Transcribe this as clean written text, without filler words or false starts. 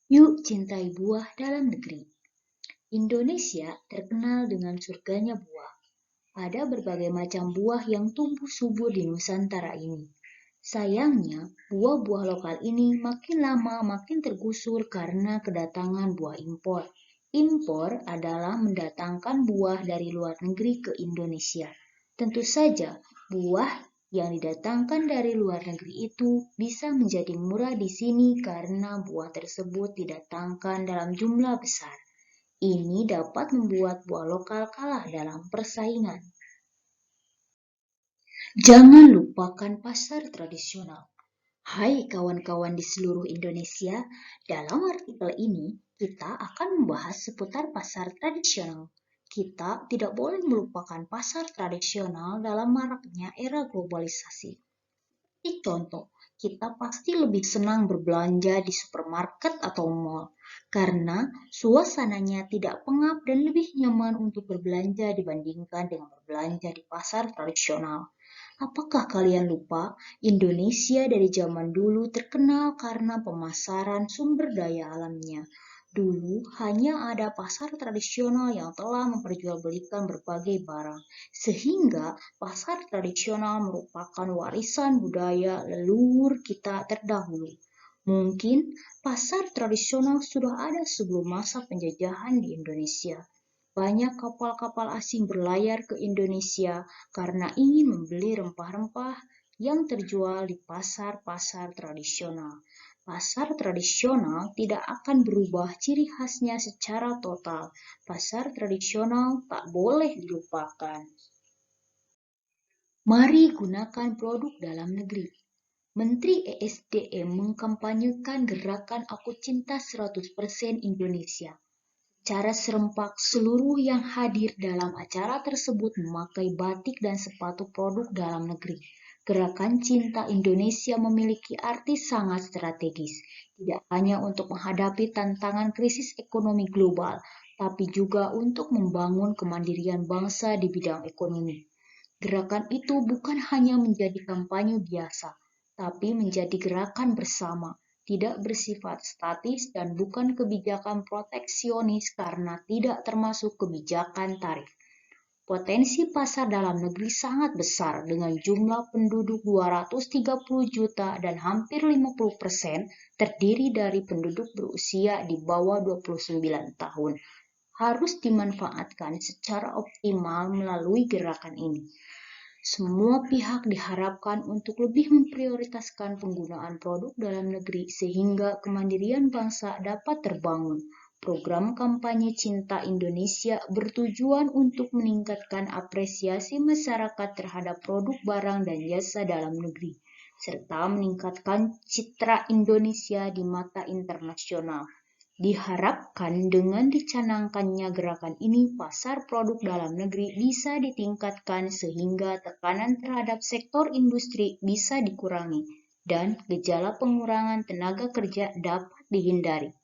Yuk cintai buah dalam negeri. Indonesia terkenal dengan surganya buah. Ada berbagai macam buah yang tumbuh subur di Nusantara ini. Sayangnya, buah-buah lokal ini makin lama makin tergusur karena kedatangan buah impor. Impor adalah mendatangkan buah dari luar negeri ke Indonesia. Tentu saja, buah yang didatangkan dari luar negeri itu bisa menjadi murah di sini karena buah tersebut didatangkan dalam jumlah besar. Ini dapat membuat buah lokal kalah dalam persaingan. Jangan lupakan pasar tradisional. Hai kawan-kawan di seluruh Indonesia, dalam artikel ini kita akan membahas seputar pasar tradisional. Kita tidak boleh melupakan pasar tradisional dalam maraknya era globalisasi. Contoh, kita pasti lebih senang berbelanja di supermarket atau mall karena suasananya tidak pengap dan lebih nyaman untuk berbelanja dibandingkan dengan berbelanja di pasar tradisional. Apakah kalian lupa, Indonesia dari zaman dulu terkenal karena pemasaran sumber daya alamnya. Dulu hanya ada pasar tradisional yang telah memperjualbelikan berbagai barang, sehingga pasar tradisional merupakan warisan budaya leluhur kita terdahulu. Mungkin pasar tradisional sudah ada sebelum masa penjajahan di Indonesia. Banyak kapal-kapal asing berlayar ke Indonesia karena ingin membeli rempah-rempah yang terjual di pasar-pasar tradisional. Pasar tradisional tidak akan berubah ciri khasnya secara total. Pasar tradisional tak boleh dilupakan. Mari gunakan produk dalam negeri. Menteri ESDM mengkampanyekan gerakan Aku Cinta 100% Indonesia. Secara serempak, seluruh yang hadir dalam acara tersebut memakai batik dan sepatu produk dalam negeri. Gerakan Cinta Indonesia memiliki arti sangat strategis, tidak hanya untuk menghadapi tantangan krisis ekonomi global, tapi juga untuk membangun kemandirian bangsa di bidang ekonomi. Gerakan itu bukan hanya menjadi kampanye biasa, tapi menjadi gerakan bersama, tidak bersifat statis dan bukan kebijakan proteksionis karena tidak termasuk kebijakan tarif. Potensi pasar dalam negeri sangat besar dengan jumlah penduduk 230 juta dan hampir 50% terdiri dari penduduk berusia di bawah 29 tahun. Harus dimanfaatkan secara optimal melalui gerakan ini. Semua pihak diharapkan untuk lebih memprioritaskan penggunaan produk dalam negeri sehingga kemandirian bangsa dapat terbangun. Program kampanye Cinta Indonesia bertujuan untuk meningkatkan apresiasi masyarakat terhadap produk barang dan jasa dalam negeri, serta meningkatkan citra Indonesia di mata internasional. Diharapkan dengan dicanangkannya gerakan ini, pasar produk dalam negeri bisa ditingkatkan sehingga tekanan terhadap sektor industri bisa dikurangi dan gejala pengurangan tenaga kerja dapat dihindari.